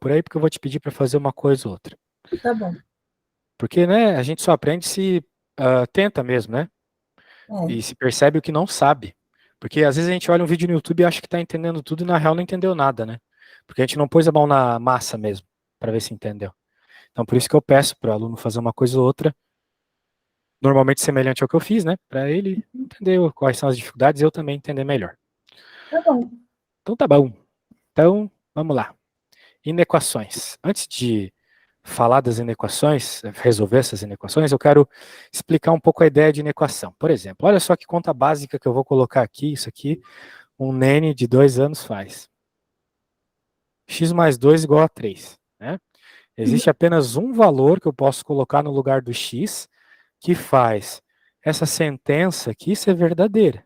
por aí, porque eu vou te pedir para fazer uma coisa ou outra. Tá bom. Porque, né, a gente só aprende se tenta mesmo, né? É. E se percebe o que não sabe. Porque às vezes a gente olha um vídeo no YouTube e acha que está entendendo tudo e na real não entendeu nada, né? Porque a gente não pôs a mão na massa mesmo, para ver se entendeu. Então por isso que eu peço para o aluno fazer uma coisa ou outra, normalmente semelhante ao que eu fiz, né? Para ele entender quais são as dificuldades e eu também entender melhor. Tá bom. Então tá bom. Então, vamos lá. Inequações. Antes de falar das inequações, resolver essas inequações, eu quero explicar um pouco a ideia de inequação. Por exemplo, olha só que conta básica que eu vou colocar aqui, isso aqui, um nene de 2 anos faz. X mais 2 igual a 3. Né? Existe apenas um valor que eu posso colocar no lugar do x que faz essa sentença aqui ser verdadeira.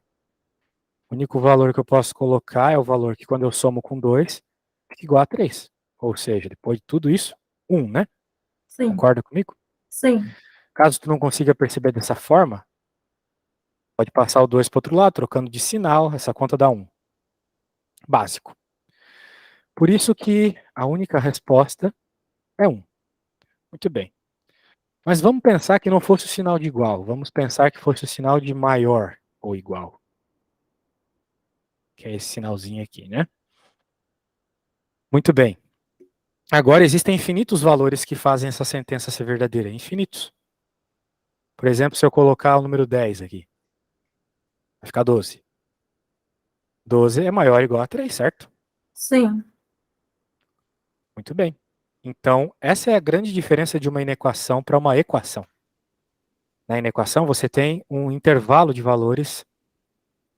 O único valor que eu posso colocar é o valor que quando eu somo com 2, fica igual a 3. Ou seja, depois de tudo isso, 1, né? Sim, Concorda comigo? sim, Caso tu não consiga perceber dessa forma, pode passar o 2 para o outro lado, trocando de sinal, essa conta dá 1. Básico. Por isso que a única resposta é 1. Muito bem. Mas vamos pensar que não fosse o sinal de igual. Vamos pensar que fosse o sinal de maior ou igual. Que é esse sinalzinho aqui, né? Muito bem. Agora existem infinitos valores que fazem essa sentença ser verdadeira. Infinitos. Por exemplo, se eu colocar o número 10 aqui, vai ficar 12. 12 é maior ou igual a 3, certo? sim. Muito bem. Então, essa é a grande diferença de uma inequação para uma equação. Na inequação, você tem um intervalo de valores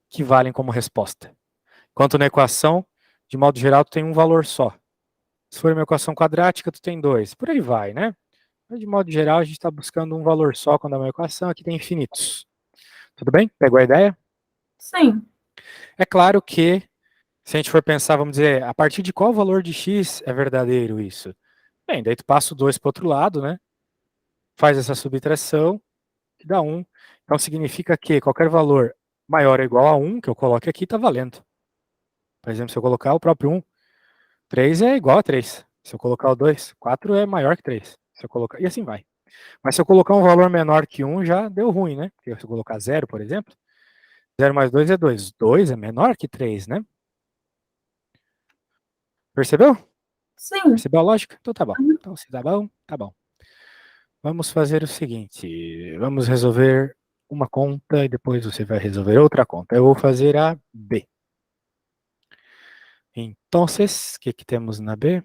que valem como resposta. Enquanto na equação, de modo geral, tu tem um valor só. Se for uma equação quadrática, tu tem 2. Por aí vai, né? Mas, de modo geral, a gente está buscando um valor só quando é uma equação. Aqui tem infinitos. Tudo bem? Pegou a ideia? Sim. É claro que, se a gente for pensar, vamos dizer, a partir de qual valor de x é verdadeiro isso? Bem, daí tu passa o 2 para o outro lado, né? Faz essa subtração, que dá 1. Então significa que qualquer valor maior ou igual a 1, que eu coloque aqui, está valendo. Por exemplo, se eu colocar o próprio 1, 3 é igual a 3. Se eu colocar o 2, 4 é maior que 3. Se eu colocar... E assim vai. Mas se eu colocar um valor menor que 1, já deu ruim, né? Porque se eu colocar 0, por exemplo, 0 mais 2 é 2. 2 é menor que 3, né? Percebeu? Sim. Percebeu a lógica? Então tá bom. Então se tá bom, tá bom. Vamos fazer o seguinte. Vamos resolver uma conta e depois você vai resolver outra conta. Eu vou fazer a B. Então, o que temos na B?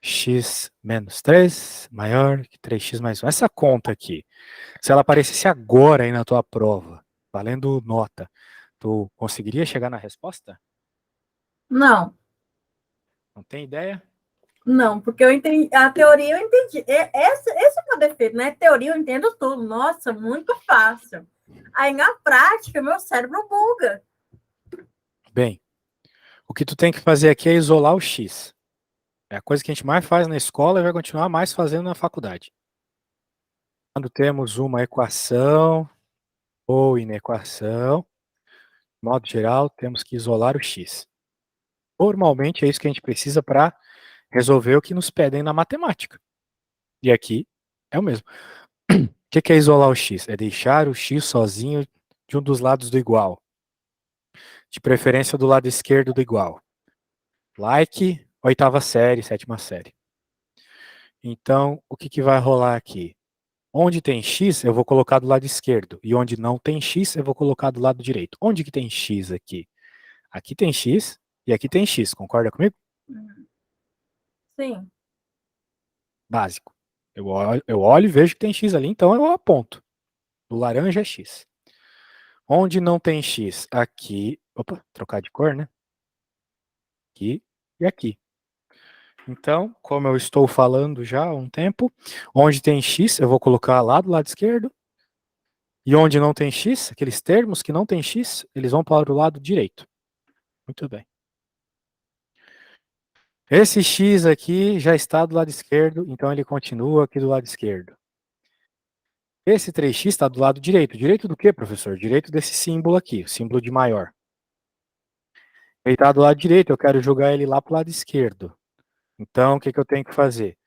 X menos 3 maior que 3x mais 1. Essa conta aqui, se ela aparecesse agora aí na tua prova, valendo nota, tu conseguiria chegar na resposta? Não, Não tem ideia? não, porque eu entendi, a teoria eu entendi. Esse é o meu defeito, né? Teoria eu entendo tudo. Nossa, muito fácil. Aí na prática, meu cérebro buga. Bem, o que tu tem que fazer aqui é isolar o x. É a coisa que a gente mais faz na escola e vai continuar mais fazendo na faculdade. Quando temos uma equação ou inequação, de modo geral, temos que isolar o x. Normalmente é isso que a gente precisa para resolver o que nos pedem na matemática. E aqui é o mesmo. O que é isolar o x? É deixar o x sozinho de um dos lados do igual. De preferência do lado esquerdo do igual. Like, oitava série, sétima série. Então, o que vai rolar aqui? Onde tem x, eu vou colocar do lado esquerdo. E onde não tem x, eu vou colocar do lado direito. Onde que tem x aqui? Aqui tem x e aqui tem x. Concorda comigo? Sim. Básico. Eu olho e vejo que tem x ali, então eu aponto. Do laranja é x. Onde não tem x? Aqui. Opa, trocar de cor, né? Aqui e aqui. Então, como eu estou falando já há um tempo, onde tem x, eu vou colocar lá do lado esquerdo. E onde não tem x, aqueles termos que não tem x, eles vão para o lado direito. Muito bem. Esse x aqui já está do lado esquerdo, então ele continua aqui do lado esquerdo. Esse 3x está do lado direito. Direito do quê, professor? Direito desse símbolo aqui, o símbolo de maior. Ele está do lado direito, eu quero jogar ele lá para o lado esquerdo. Então, o que eu tenho que fazer?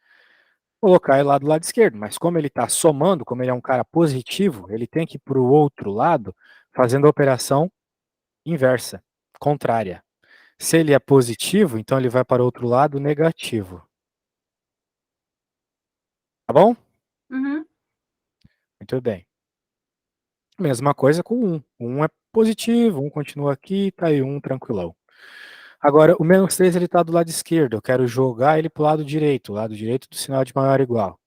Colocar ele lá do lado esquerdo, mas como ele está somando, como ele é um cara positivo, ele tem que ir para o outro lado fazendo a operação inversa, contrária. Se ele é positivo, então ele vai para o outro lado negativo. Tá bom? Uhum. Muito bem. Mesma coisa com um. Um é positivo, um continua aqui, tá aí um tranquilão. Agora, o menos 3 ele está do lado esquerdo. Eu quero jogar ele para o lado direito do sinal de maior ou igual.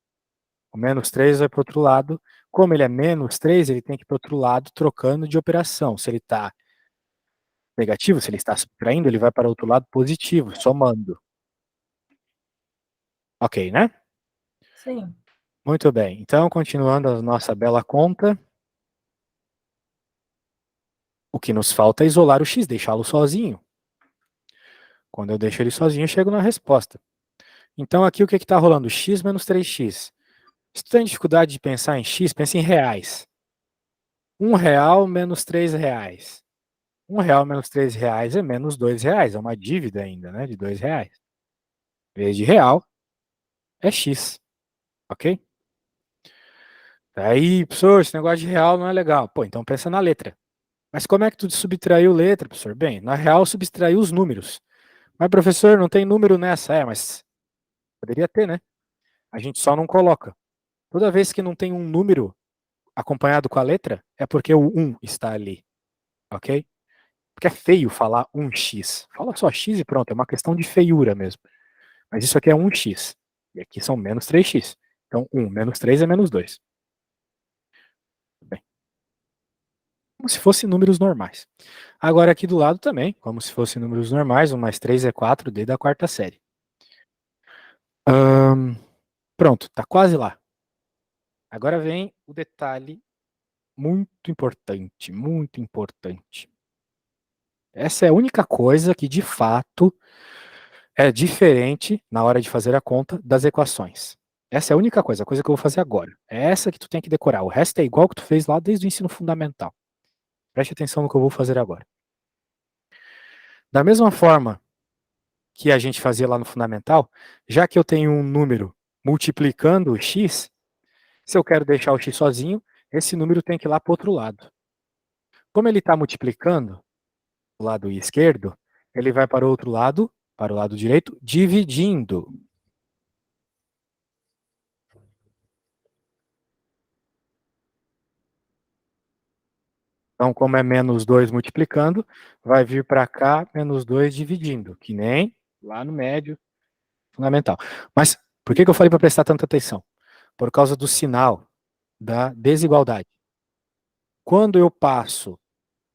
O menos 3 vai para o outro lado. Como ele é menos 3, ele tem que ir para o outro lado trocando de operação. Se ele está negativo, se ele está subtraindo, ele vai para o outro lado positivo, somando. Ok, né? Sim. Muito bem. Então, continuando a nossa bela conta, o que nos falta é isolar o x, deixá-lo sozinho. Quando eu deixo ele sozinho, eu chego na resposta. Então, aqui o que está rolando? X menos 3x. Se tu tem dificuldade de pensar em x, pense em reais. R$ 1 menos R$ 3. R$ 1 menos R$ 3 é menos R$ 2. É uma dívida ainda, né? De R$ 2. Em vez de real, é x. Ok? Aí, professor, esse negócio de real não é legal. Pô, então pensa na letra. Mas como é que tu subtraiu letra, professor? Bem, na real, subtraiu os números. Mas, professor, não tem número nessa. É, mas poderia ter, né? A gente só não coloca. Toda vez que não tem um número acompanhado com a letra, é porque o 1 está ali. Ok? Porque é feio falar 1x. Fala só x e pronto, é uma questão de feiura mesmo. Mas isso aqui é 1x. E aqui são menos 3x. Então, 1 menos 3 é menos 2. Bem, como se fossem números normais. Agora aqui do lado também, como se fossem números normais, 1 mais 3 é 4 desde a quarta série. Pronto, tá quase lá. Agora vem o detalhe muito importante, muito importante. Essa é a única coisa que, de fato, é diferente na hora de fazer a conta das equações. Essa é a única coisa, a coisa que eu vou fazer agora. É essa que tu tem que decorar. O resto é igual que tu fez lá desde o ensino fundamental. Preste atenção no que eu vou fazer agora. Da mesma forma que a gente fazia lá no fundamental, já que eu tenho um número multiplicando o x, se eu quero deixar o x sozinho, esse número tem que ir lá para o outro lado. Como ele está multiplicando, o lado esquerdo, ele vai para o lado direito, dividindo. Então, como é menos 2 multiplicando, vai vir para cá menos 2 dividindo, que nem lá no médio fundamental. Mas por que eu falei para prestar tanta atenção? Por causa do sinal da desigualdade. Quando eu passo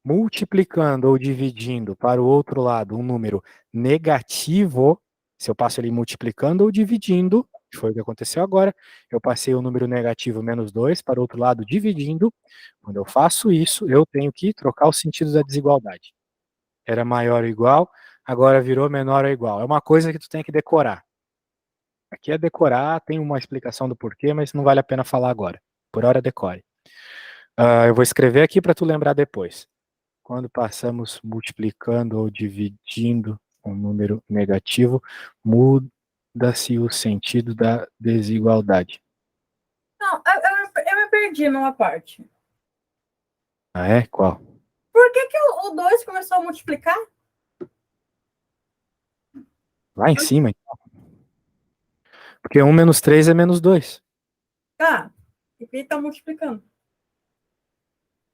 multiplicando ou dividindo para o outro lado um número negativo, se eu passo ele multiplicando ou dividindo, que foi o que aconteceu agora, eu passei o número negativo menos 2 para o outro lado dividindo. Quando eu faço isso, eu tenho que trocar o sentido da desigualdade. Era maior ou igual, agora virou menor ou igual. É uma coisa que tu tem que decorar. Aqui é decorar, tem uma explicação do porquê, mas não vale a pena falar agora. Por hora, decore. Eu vou escrever aqui para tu lembrar depois. Quando passamos multiplicando ou dividindo um número negativo, muda-se o sentido da desigualdade. Não, eu me perdi numa parte. Ah, é? Qual? Por que o 2 começou a multiplicar? Lá em cima, então. Porque 1 menos 3 é menos 2. Tá. E ele tá multiplicando.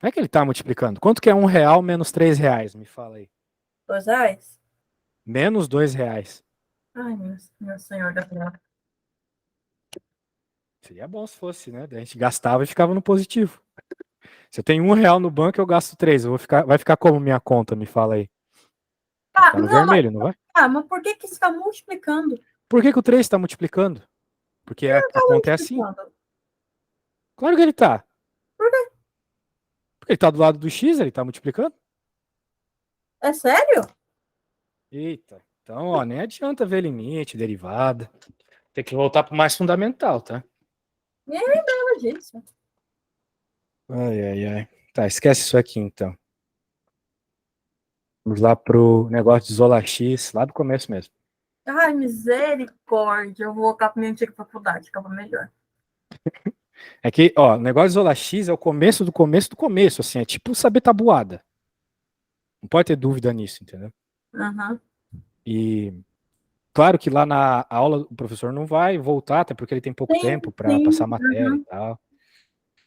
Não é que ele está multiplicando. Quanto que é R$ 1 menos R$ 3? Me fala aí. R$ 2? Menos R$ 2. Ai, meu senhor da glória. Seria bom se fosse, né? A gente gastava e ficava no positivo. Se eu tenho R$ 1 no banco, eu gasto 3. Vai ficar como minha conta? Me fala aí. Vai Ah, ficar no vermelho, não vai? mas por que você está multiplicando? Por que o 3 está multiplicando? Porque Ele não a está conta é assim. multiplicando. Claro que ele está. Por quê? Porque ele está do lado do x, ele está multiplicando. É sério? Eita. Então, ó, nem adianta ver limite, derivada. Tem que voltar para o mais fundamental, tá? Nem lembrava disso. Ai, ai, ai. Tá, esquece isso aqui então. Vamos lá pro negócio de isolar x, lá do começo mesmo. Ai, misericórdia. Eu vou voltar para minha antiga faculdade, ficava melhor. É que, ó, o negócio de isolar X é o começo do começo do começo, assim, é tipo saber tabuada. Não pode ter dúvida nisso, entendeu? Uhum. E claro que lá na aula o professor não vai voltar, até porque ele tem pouco Sim, tempo para sim. passar a matéria e Uhum. tal.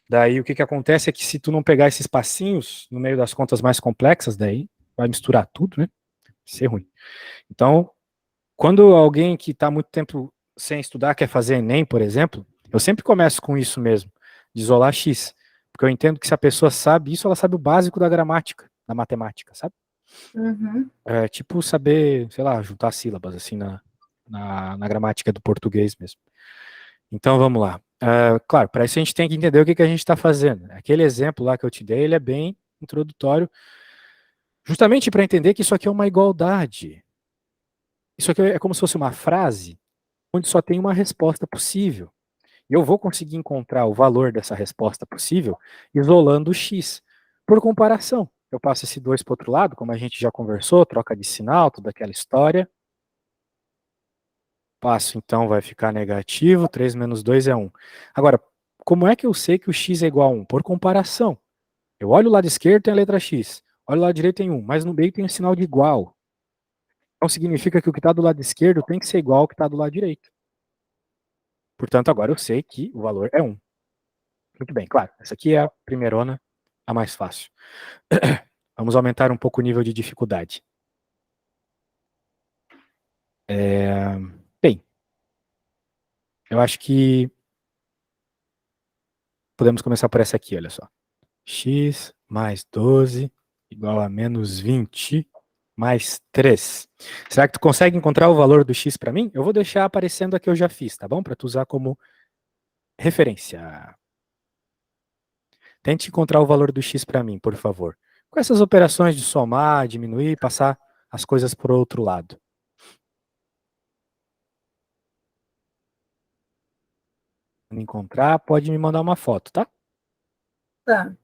Daí o que acontece é que se tu não pegar esses passinhos no meio das contas mais complexas, daí vai misturar tudo, né? Ser ruim. Então, quando alguém que está muito tempo sem estudar quer fazer Enem, por exemplo, eu sempre começo com isso mesmo, de isolar X. Porque eu entendo que se a pessoa sabe isso, ela sabe o básico da gramática, da matemática, sabe? Uhum. É tipo saber, sei lá, juntar sílabas, assim, na gramática do português mesmo. Então vamos lá. Claro, para isso a gente tem que entender o que a gente está fazendo. Aquele exemplo lá que eu te dei, ele é bem introdutório, justamente para entender que isso aqui é uma igualdade. Isso aqui é como se fosse uma frase onde só tem uma resposta possível. E eu vou conseguir encontrar o valor dessa resposta possível isolando o x. Por comparação, eu passo esse 2 para o outro lado, como a gente já conversou, troca de sinal, toda aquela história. Passo, então, vai ficar negativo, 3 menos 2 é 1. Agora, como é que eu sei que o x é igual a 1? Por comparação. Eu olho o lado esquerdo, tem a letra x. Olho o lado direito, tem 1. Mas no meio tem o sinal de igual. Então significa que o que está do lado esquerdo tem que ser igual ao que está do lado direito. Portanto, agora eu sei que o valor é 1. Muito bem, claro. Essa aqui é a primeirona, a mais fácil. Vamos aumentar um pouco o nível de dificuldade. Bem, eu acho que podemos começar por essa aqui, olha só. X mais 12 igual a menos 20 mais 3. Será que tu consegue encontrar o valor do x para mim? Eu vou deixar aparecendo a que eu já fiz, tá bom? Para tu usar como referência. Tente encontrar o valor do x para mim, por favor. Com essas operações de somar, diminuir, passar as coisas para o outro lado. Quando encontrar, pode me mandar uma foto, tá? Tá.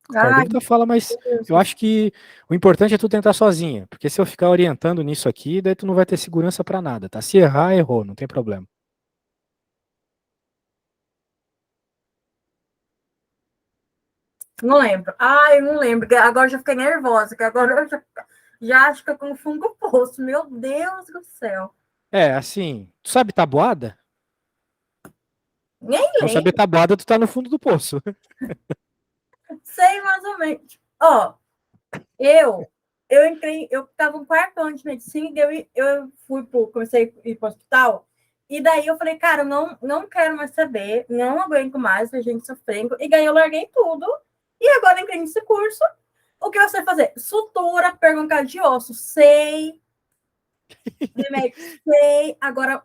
Qualquer Ai, dúvida, fala, mas meu Deus eu do céu. acho que o importante é tu tentar sozinha, porque se eu ficar orientando nisso aqui, daí tu não vai ter segurança para nada, tá? Se errar, errou, não tem problema. Não lembro. Ai, eu não lembro. Agora eu já fiquei nervosa, que agora eu já acho que eu confundo o poço. Meu Deus do céu. É, assim, tu sabe tabuada? Nem Se não saber lembro. tabuada, tu tá no fundo do poço. Sei mais ou menos. Ó, eu entrei, eu estava no quarto ano de medicina e eu comecei a ir para o hospital. E daí eu falei, cara, eu não quero mais saber, não aguento mais ver gente sofrendo. E daí eu larguei tudo. E agora entrei nesse curso. O que eu sei fazer? Sutura, perguntar de osso, sei. Remédio, sei. Agora,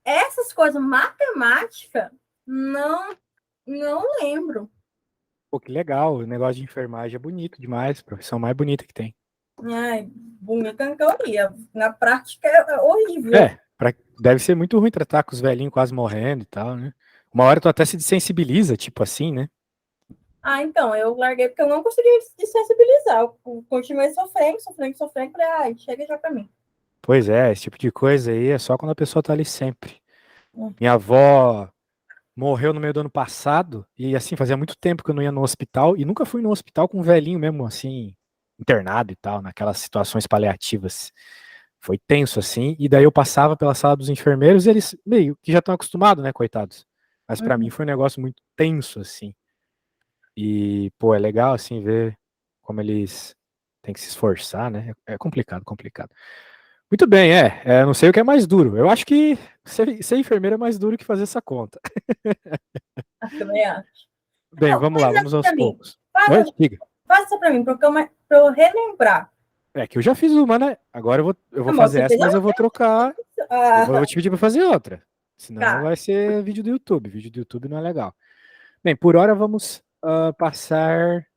essas coisas, matemática, não lembro. Pô, que legal, o negócio de enfermagem é bonito demais, profissão mais bonita que tem. Ai, bonita na teoria. Na prática é horrível. Deve ser muito ruim tratar com os velhinhos quase morrendo e tal, né? Uma hora tu até se desensibiliza, tipo assim, né? Ah, então, eu larguei porque eu não consegui desensibilizar. Eu continuei sofrendo. Falei, ai, chega já pra mim. Pois é, esse tipo de coisa aí é só quando a pessoa tá ali sempre. Minha avó morreu no meio do ano passado e assim, fazia muito tempo que eu não ia no hospital e nunca fui no hospital com um velhinho mesmo, assim, internado e tal, naquelas situações paliativas. Foi tenso assim, e daí eu passava pela sala dos enfermeiros e eles meio que já estão acostumados, né, coitados. Mas pra mim Uhum. foi um negócio muito tenso assim. E, pô, é legal assim ver como eles têm que se esforçar, né? É complicado, complicado. Muito bem, não sei o que é mais duro. Eu acho que ser enfermeiro é mais duro que fazer essa conta. Ah, também acho. Bem, Não, vamos lá, faz vamos essa aos pra mim. poucos. Oi? Faz, Diga. faz essa pra mim, pra eu relembrar. É que eu já fiz uma, né? Agora eu vou Ah, mas fazer você essa, fez mas eu vou trocar. Eu vou ah, te pedir pra fazer outra. Senão tá. vai ser vídeo do YouTube. Vídeo do YouTube não é legal. Bem, por hora vamos passar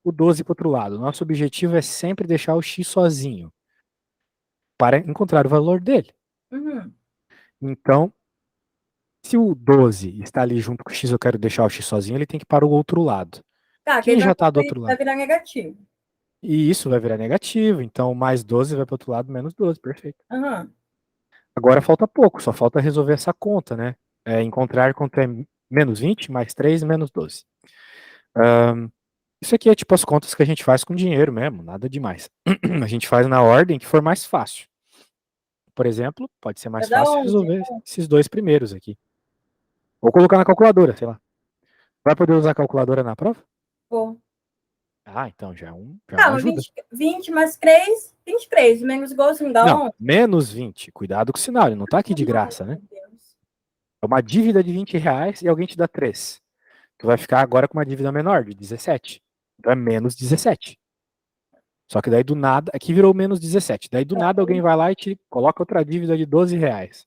o 12 para outro lado. Nosso objetivo é sempre deixar o x sozinho para encontrar o valor dele. Uhum. Então, se o 12 está ali junto com o x, eu quero deixar o x sozinho, ele tem que ir para o outro lado. Tá, que Quem ele já está do outro vai lado? virar negativo. E isso vai virar negativo, então mais 12 vai para o outro lado, menos 12, perfeito. Aham. Agora falta pouco, só falta resolver essa conta, né? Encontrar quanto é menos 20 mais 3 menos 12. Isso aqui é tipo as contas que a gente faz com dinheiro mesmo, nada demais. A gente faz na ordem que for mais fácil. Por exemplo, pode ser É mais da fácil 11. resolver esses dois primeiros aqui. Ou colocar na calculadora, sei lá. Vai poder usar a calculadora na prova? Pô. Ah, então já é uma Calma, ajuda. 20 mais 3, 23. Menos igual assim dá Não, 11. menos 20. Cuidado com o sinal, ele não tá aqui de Ai, graça, né? meu Deus. É uma dívida de 20 reais e alguém te dá 3. Tu vai ficar agora com uma dívida menor, de 17. Então é menos 17. Só que daí do nada, aqui virou menos 17. Daí do nada alguém vai lá e te coloca outra dívida de 12 reais.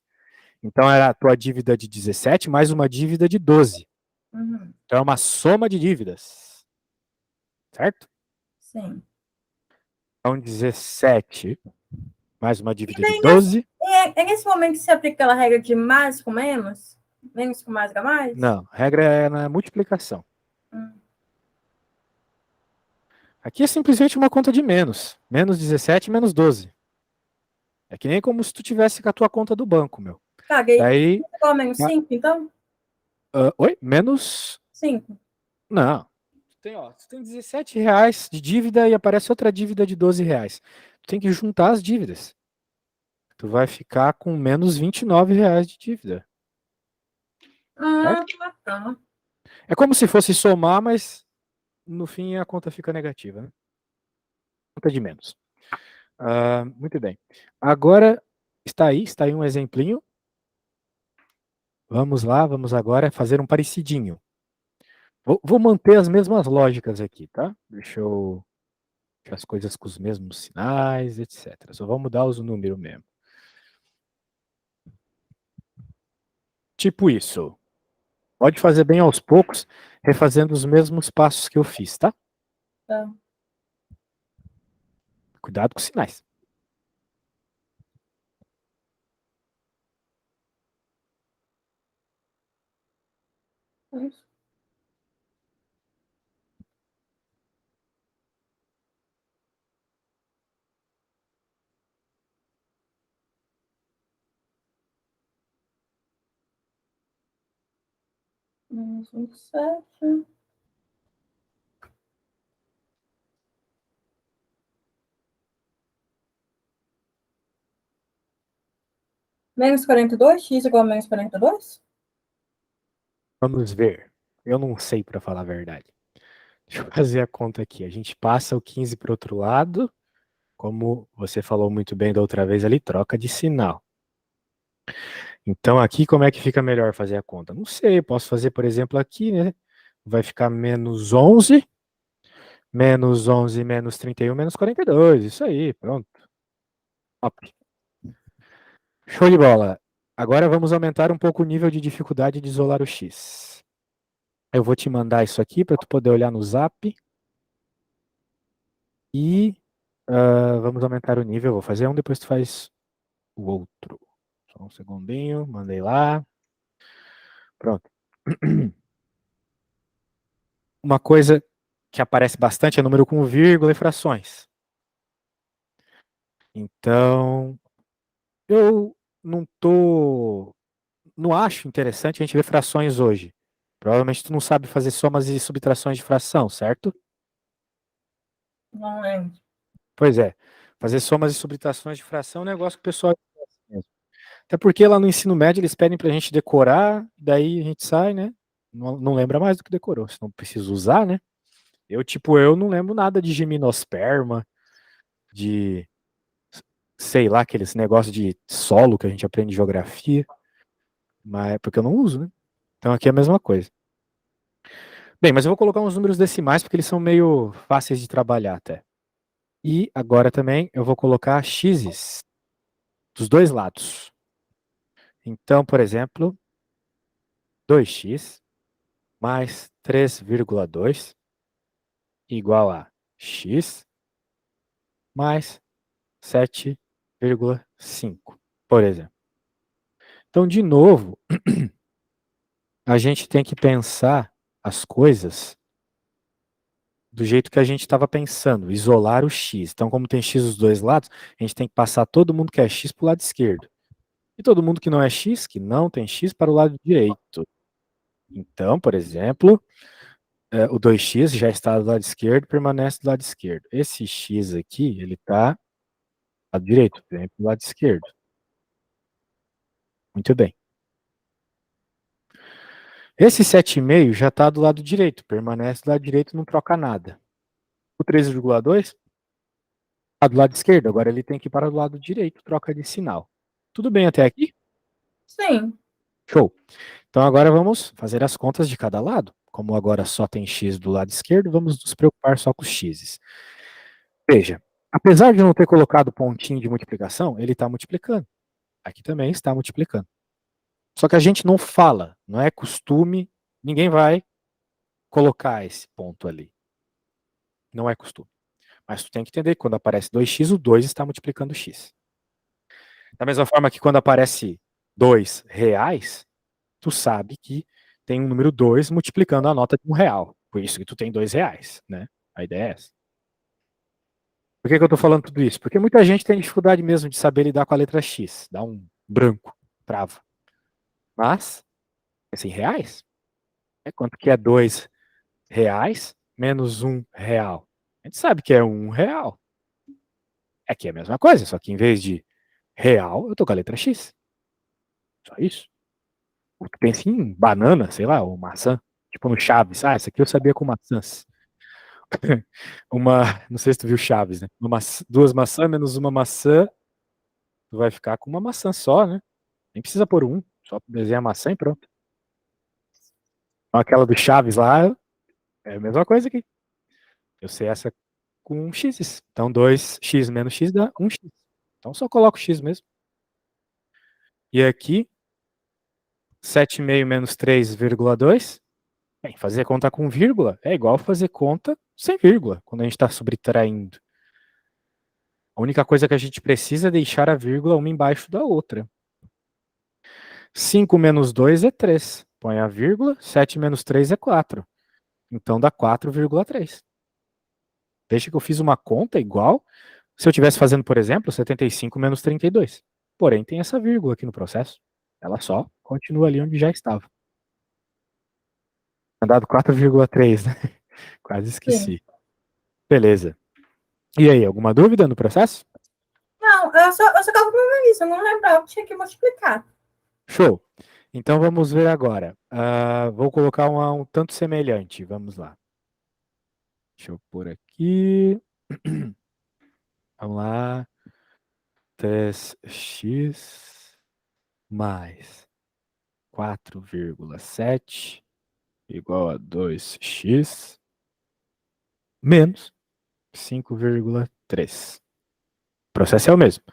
Então era a tua dívida de 17 mais uma dívida de 12. Uhum. Então é uma soma de dívidas. Certo? Sim. Então 17 mais uma E dívida de daí, 12. é nesse momento que se aplica aquela regra de mais com menos? Menos com mais dá mais? Não, a regra é na multiplicação. Hum. Aqui é simplesmente uma conta de menos. Menos 17 menos 12. É que nem como se tu tivesse com a tua conta do banco, meu. Caguei. Daí. Igual menos 5, então? Oi? Menos. 5. Não. Tu tem 17 reais de dívida e aparece outra dívida de 12 reais. Tu tem que juntar as dívidas. Tu vai ficar com menos 29 reais de dívida. Certo? Tá. É como se fosse somar, mas no fim a conta fica negativa, né? Conta de menos. Muito bem. Agora está aí um exemplinho. Vamos lá, vamos agora fazer um parecidinho. Vou manter as mesmas lógicas aqui, tá? Deixa eu deixar as coisas com os mesmos sinais, etc. Só vou mudar os números mesmo. Tipo isso. Pode fazer bem aos poucos, refazendo os mesmos passos que eu fiz, tá? Tá. Cuidado com os sinais. Isso. Menos 27. Menos 42? X igual a menos 42? Vamos ver. Eu não sei para falar a verdade. Deixa eu fazer a conta aqui. A gente passa o 15 para o outro lado. Como você falou muito bem da outra vez ali, troca de sinal. Então aqui como é que fica melhor fazer a conta? Não sei, eu posso fazer, por exemplo, aqui, né? Vai ficar menos 11, menos 31, menos 42. Isso aí, pronto. Top. Show de bola. Agora vamos aumentar um pouco o nível de dificuldade de isolar o X. Eu vou te mandar isso aqui para tu poder olhar no Zap. E vamos aumentar o nível. Vou fazer um, depois tu faz o outro. Só um segundinho, mandei lá. Pronto. Uma coisa que aparece bastante é número com vírgula e frações. Então, eu não acho interessante a gente ver frações hoje. Provavelmente tu não sabe fazer somas e subtrações de fração, certo? Não lembro. Pois é. Fazer somas e subtrações de fração é um negócio que o pessoal esquece mesmo. Até porque lá no ensino médio eles pedem pra gente decorar, daí a gente sai, né? Não lembra mais do que decorou, se não precisa usar, né? Eu não lembro nada de gimnosperma, de, sei lá, aqueles negócios de solo que a gente aprende em geografia, mas porque eu não uso, né? Então aqui é a mesma coisa. Bem, mas eu vou colocar uns números decimais porque eles são meio fáceis de trabalhar até. E agora também eu vou colocar x's dos dois lados. Então, por exemplo, 2x mais 3,2 igual a x mais 7,5, por exemplo. Então, de novo, a gente tem que pensar as coisas do jeito que a gente estava pensando, isolar o x. Então, como tem x dos dois lados, a gente tem que passar todo mundo que é x para o lado esquerdo. E todo mundo que não é x, que não tem x, para o lado direito. Então, por exemplo, o 2x já está do lado esquerdo, permanece do lado esquerdo. Esse x aqui, ele está do lado direito, vem para o lado esquerdo. Muito bem. Esse 7,5 já está do lado direito, permanece do lado direito, não troca nada. O 3,2 está do lado esquerdo, agora ele tem que ir para o lado direito, troca de sinal. Tudo bem até aqui? Sim. Show. Então agora vamos fazer as contas de cada lado. Como agora só tem x do lado esquerdo, vamos nos preocupar só com os x's. Veja, apesar de não ter colocado pontinho de multiplicação, ele está multiplicando. Aqui também está multiplicando. Só que a gente não fala, não é costume, ninguém vai colocar esse ponto ali. Não é costume. Mas tu tem que entender que quando aparece 2x, o 2 está multiplicando o x. Da mesma forma que quando aparece 2 reais, tu sabe que tem um número 2 multiplicando a nota de R$ 1. Por isso que tu tem R$ 2, né? A ideia é essa. Por que eu tô falando tudo isso? Porque muita gente tem dificuldade mesmo de saber lidar com a letra X. Dá um branco, trava. Mas, assim, reais? É quanto que é R$ 2 menos R$ 1. A gente sabe que é R$ 1. É que é a mesma coisa, só que em vez de real, eu tô com a letra X. Só isso. O que pensa em banana, sei lá, ou maçã. Tipo no Chaves. Ah, essa aqui eu sabia com maçãs. Não sei se tu viu Chaves, né? Duas maçãs menos uma maçã, tu vai ficar com uma maçã só, né? Nem precisa pôr um, só desenhar a maçã e pronto. Então, aquela do Chaves lá é a mesma coisa aqui. Eu sei essa com x. Então 2x menos x dá 1x. Então só coloco x mesmo. E aqui, 7,5 menos 3,2. Bem, fazer conta com vírgula é igual fazer conta sem vírgula, quando a gente está subtraindo. A única coisa que a gente precisa é deixar a vírgula uma embaixo da outra. 5 menos 2 é 3. Põe a vírgula, 7 menos 3 é 4. Então dá 4,3. Veja que eu fiz uma conta igual se eu estivesse fazendo, por exemplo, 75 menos 32. Porém, tem essa vírgula aqui no processo. Ela só continua ali onde já estava. Tinha dado 4,3, né? Quase Sim. esqueci. Beleza. E aí, alguma dúvida no processo? Não, eu só calculei isso, eu não lembrava que tinha que multiplicar. Show. Então vamos ver agora. Vou colocar um tanto semelhante. Vamos lá. Deixa eu pôr aqui. Vamos lá. 3x mais 4,7 igual a 2x menos 5,3. O processo é o mesmo.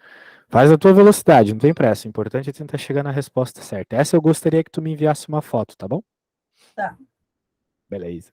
Faz a tua velocidade, não tem pressa. O importante é tentar chegar na resposta certa. Essa eu gostaria que tu me enviasse uma foto, tá bom? Tá. Beleza.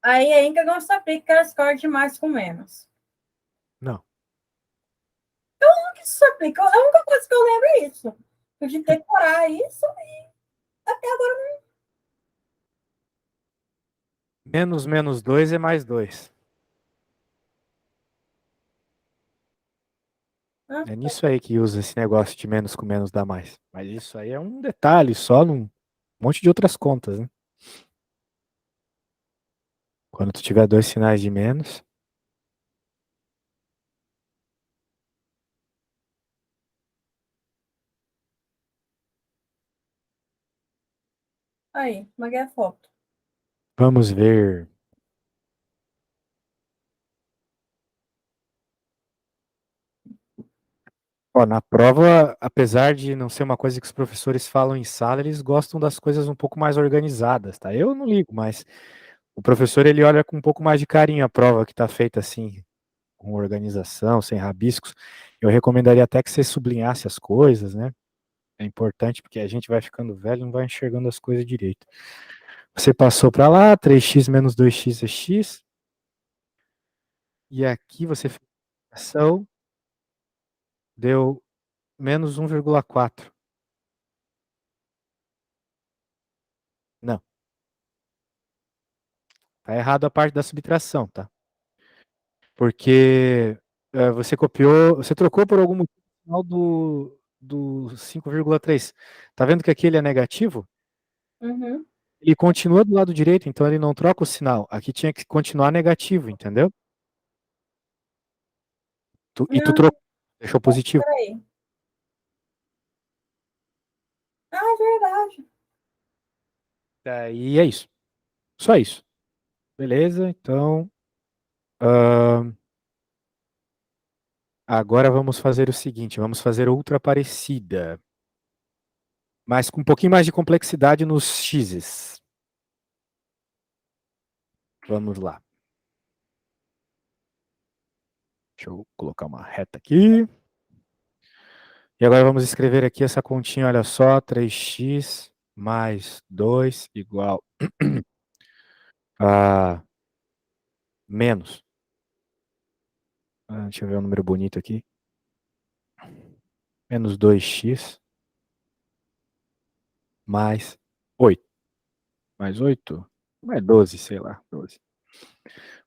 Aí é que você aplica aquelas cordas de mais com menos. Não. Como que isso aplica? A única coisa que eu lembro é isso. Eu de decorar isso e até agora Menos menos 2 é mais 2. não. É nisso aí que usa esse negócio de menos com menos dá mais. Mas isso aí é um detalhe só num monte de outras contas, né? Quando tu tiver dois sinais de menos, Aí, mas é a foto. vamos ver. Ó, na prova, apesar de não ser uma coisa que os professores falam em sala, eles gostam das coisas um pouco mais organizadas, tá? Eu não ligo, mas o professor ele olha com um pouco mais de carinho a prova que está feita assim, com organização, sem rabiscos. Eu recomendaria até que você sublinhasse as coisas, né? É importante porque a gente vai ficando velho e não vai enxergando as coisas direito. Você passou para lá, 3x menos 2x é x. E aqui você fez a ação, deu menos 1,4. Não, tá errado a parte da subtração, tá? Porque você copiou, você trocou por algum motivo o sinal do 5,3. Tá vendo que aqui ele é negativo? Uhum. Ele continua do lado direito, então ele não troca o sinal. Aqui tinha que continuar negativo, entendeu? E tu Não, trocou, deixou positivo. peraí. Ah, é verdade. E é isso. Só isso. Beleza? Então, ahn, agora vamos fazer o seguinte, vamos fazer outra parecida, mas com um pouquinho mais de complexidade nos x's. Vamos lá. Deixa eu colocar uma reta aqui. E agora vamos escrever aqui essa continha, olha só, 3x mais 2 igual a menos. Deixa eu ver um número bonito aqui. Menos 2x mais 8. Mais 8? Mais 12, sei lá, 12.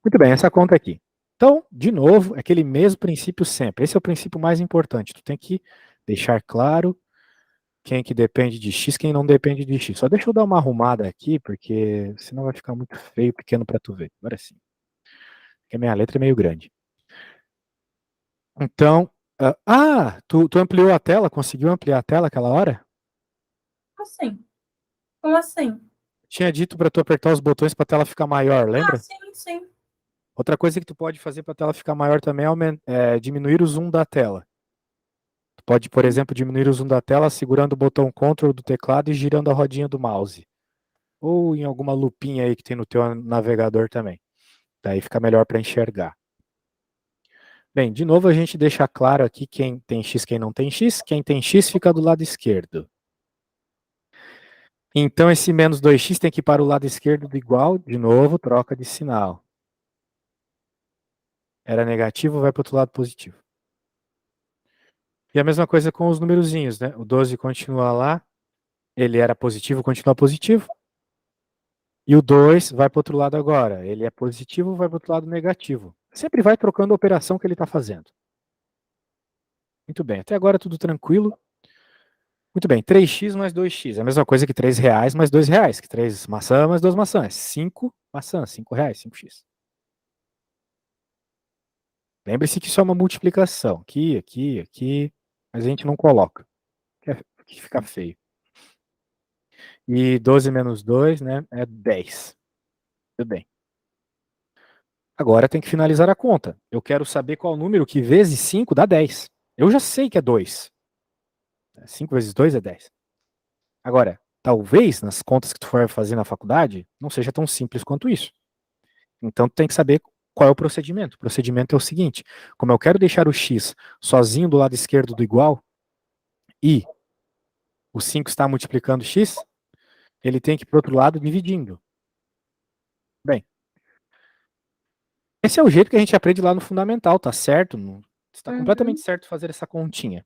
Muito bem, essa conta aqui. Então, de novo, é aquele mesmo princípio sempre. Esse é o princípio mais importante. Tu tem que deixar claro quem que depende de x, quem não depende de x. Só deixa eu dar uma arrumada aqui, porque senão vai ficar muito feio, pequeno para tu ver. Agora sim. Porque a minha letra é meio grande. Então, tu ampliou a tela? Conseguiu ampliar a tela aquela hora? Assim. Como assim? Tinha dito para tu apertar os botões para a tela ficar maior, Ah, lembra? sim, sim. Outra coisa que tu pode fazer para a tela ficar maior também é diminuir o zoom da tela. Tu pode, por exemplo, diminuir o zoom da tela segurando o botão Ctrl do teclado e girando a rodinha do mouse. Ou em alguma lupinha aí que tem no teu navegador também. Daí fica melhor para enxergar. Bem, de novo a gente deixa claro aqui quem tem x, quem não tem x. Quem tem x fica do lado esquerdo. Então esse menos 2x tem que ir para o lado esquerdo do igual. De novo, troca de sinal. Era negativo, vai para o outro lado positivo. E a mesma coisa com os numerozinhos, né? O 12 continua lá. Ele era positivo, continua positivo. E o 2 vai para o outro lado agora. Ele é positivo, vai para o outro lado negativo. Sempre vai trocando a operação que ele está fazendo. Muito bem, até agora tudo tranquilo. Muito bem, 3x mais 2x. É a mesma coisa que 3 reais mais 2 reais. Que 3 maçãs mais 2 maçãs. 5 maçãs, 5 reais, 5x. Lembre-se que isso é uma multiplicação. Aqui, aqui, aqui. Mas a gente não coloca. Que fica feio. E 12 menos 2, né? É 10. Tudo bem. Agora tem que finalizar a conta. Eu quero saber qual número que vezes 5 dá 10. Eu já sei que é 2. 5 vezes 2 é 10. Agora, talvez nas contas que tu for fazer na faculdade, não seja tão simples quanto isso. Então tu tem que saber qual é o procedimento. O procedimento é o seguinte: como eu quero deixar o x sozinho do lado esquerdo do igual e o 5 está multiplicando x, ele tem que ir para o outro lado dividindo. Bem, Esse é o jeito que a gente aprende lá no fundamental, tá certo? Está completamente Uhum. certo fazer essa continha.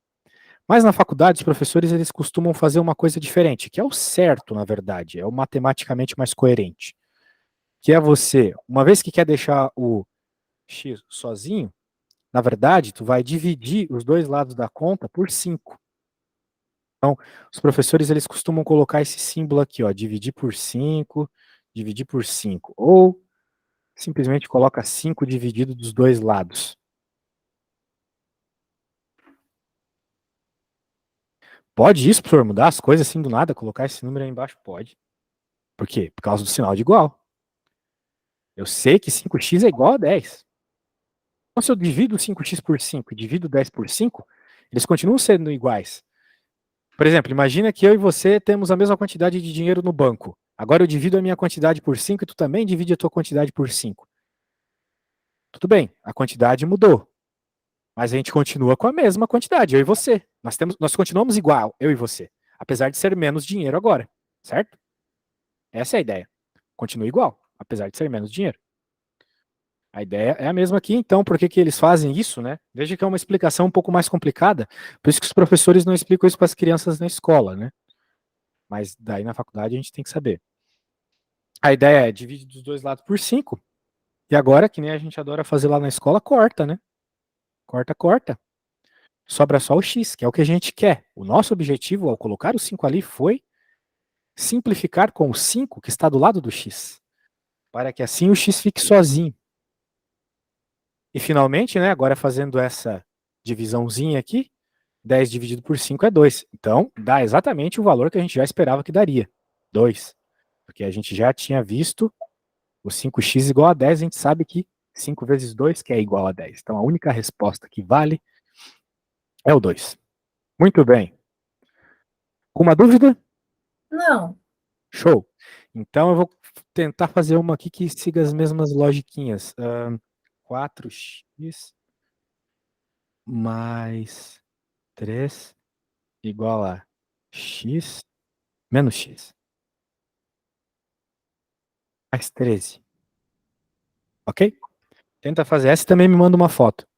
Mas na faculdade, os professores eles costumam fazer uma coisa diferente, que é o certo, na verdade, é o matematicamente mais coerente. Que é você, uma vez que quer deixar o x sozinho, na verdade, tu vai dividir os dois lados da conta por 5. Então, os professores eles costumam colocar esse símbolo aqui, ó, dividir por 5, ou simplesmente coloca 5 dividido dos dois lados. Pode isso, professor, mudar as coisas assim do nada, colocar esse número aí embaixo? Pode. Por quê? Por causa do sinal de igual. Eu sei que 5x é igual a 10. Então, se eu divido 5x por 5 e divido 10 por 5, eles continuam sendo iguais. Por exemplo, imagina que eu e você temos a mesma quantidade de dinheiro no banco. Agora eu divido a minha quantidade por 5 e tu também divide a tua quantidade por 5. Tudo bem, a quantidade mudou, mas a gente continua com a mesma quantidade, eu e você. Nós continuamos igual, eu e você, apesar de ser menos dinheiro agora, certo? Essa é a ideia. Continua igual, apesar de ser menos dinheiro. A ideia é a mesma aqui, então, por que eles fazem isso, né? Veja que é uma explicação um pouco mais complicada, por isso que os professores não explicam isso para as crianças na escola, né? Mas daí na faculdade a gente tem que saber. A ideia é dividir dos dois lados por 5, e agora, que nem a gente adora fazer lá na escola, corta, né? Corta, corta. Sobra só o x, que é o que a gente quer. O nosso objetivo ao colocar o 5 ali foi simplificar com o 5 que está do lado do x, para que assim o x fique sozinho. E finalmente, né, agora fazendo essa divisãozinha aqui, 10 dividido por 5 é 2. Então, dá exatamente o valor que a gente já esperava que daria, 2. Porque a gente já tinha visto o 5x igual a 10, a gente sabe que 5 vezes 2 que é igual a 10. Então, a única resposta que vale é o 2. Muito bem. Alguma dúvida? Não. Show. Então, eu vou tentar fazer uma aqui que siga as mesmas logiquinhas. 4x mais 3 igual a x menos x mais 13. Ok? Tenta fazer essa e também me manda uma foto.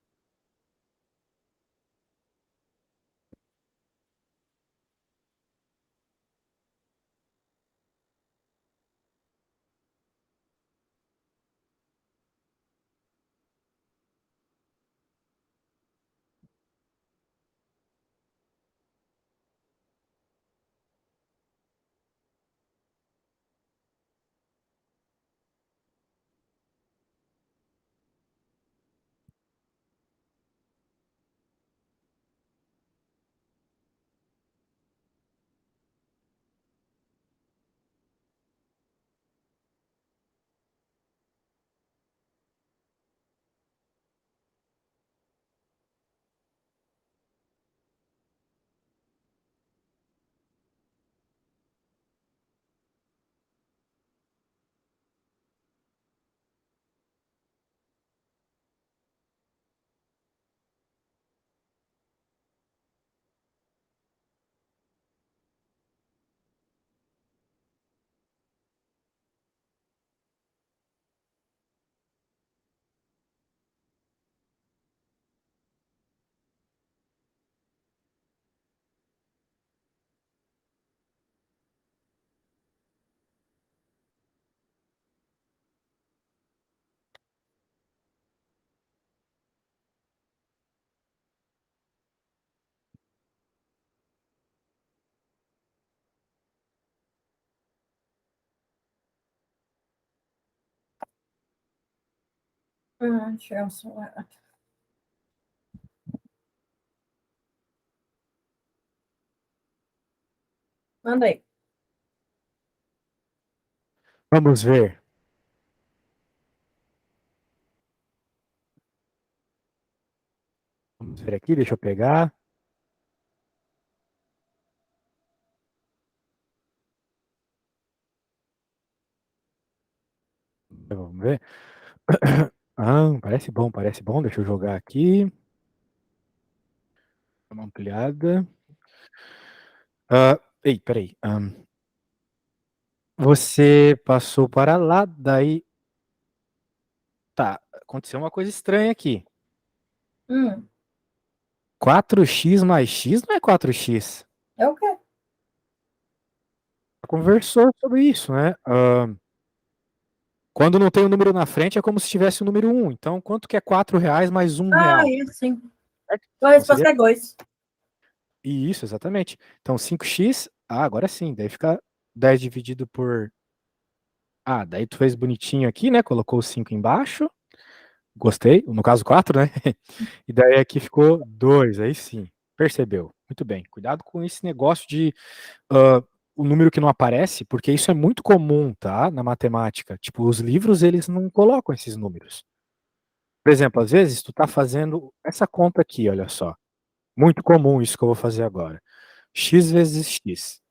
Tirar o celular. Manda aí. Vamos ver. Vamos ver aqui, deixa eu pegar. Vamos ver. Parece bom, parece bom. Deixa eu jogar aqui. Uma ampliada. Ei, peraí. Você passou para lá, daí. Tá, aconteceu uma coisa estranha aqui. Hum, 4x mais x não é 4x. é o quê? Conversou sobre isso, né? Quando não tem o número na frente, é como se tivesse o número 1. Então, quanto que é R$ 4 mais Ah, R$ 1? isso sim. Certo? A Então, seria resposta é 2. isso, exatamente. Então, 5x, agora sim, daí fica 10 dividido por... daí tu fez bonitinho aqui, né? Colocou o 5 embaixo. Gostei, no caso 4, né? E daí aqui ficou 2, aí sim. Percebeu. Muito bem. Cuidado com esse negócio de o número que não aparece, porque isso é muito comum, tá? Na matemática. Tipo, os livros, eles não colocam esses números. Por exemplo, às vezes tu tá fazendo essa conta aqui, olha só. Muito comum isso que eu vou fazer agora. X vezes x.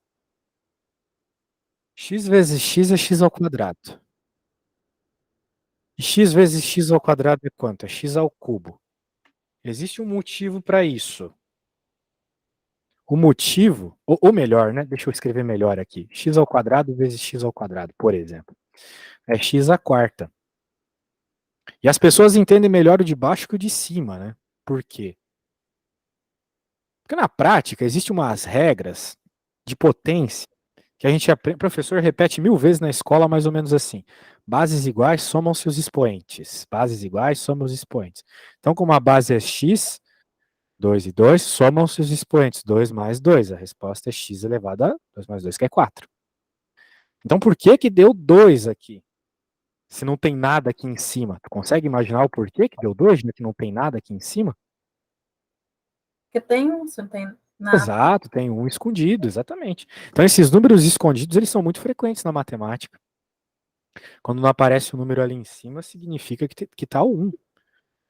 X vezes x é x ao quadrado. E x vezes x ao quadrado é quanto? É x ao cubo. Existe um motivo para isso. O motivo, ou melhor, né? Deixa eu escrever melhor aqui. X ao quadrado vezes x ao quadrado, por exemplo. É x à quarta. E as pessoas entendem melhor o de baixo que o de cima, né? Por quê? Porque na prática existem umas regras de potência que a gente aprende, o professor repete 1000 vezes na escola, mais ou menos assim. Bases iguais somam-se os expoentes. Bases iguais somam os expoentes. Então, como a base é x, 2 e 2, somam-se os expoentes. 2 mais 2. A resposta é x elevado a 2 mais 2, que é 4. Então, por que que deu 2 aqui? Se não tem nada aqui em cima. Tu consegue imaginar o porquê que deu 2, né? Que não tem nada aqui em cima? Porque tem um, você não tem nada. Exato, tem um escondido, exatamente. Então, esses números escondidos, eles são muito frequentes na matemática. Quando não aparece o número ali em cima, significa que tá o 1.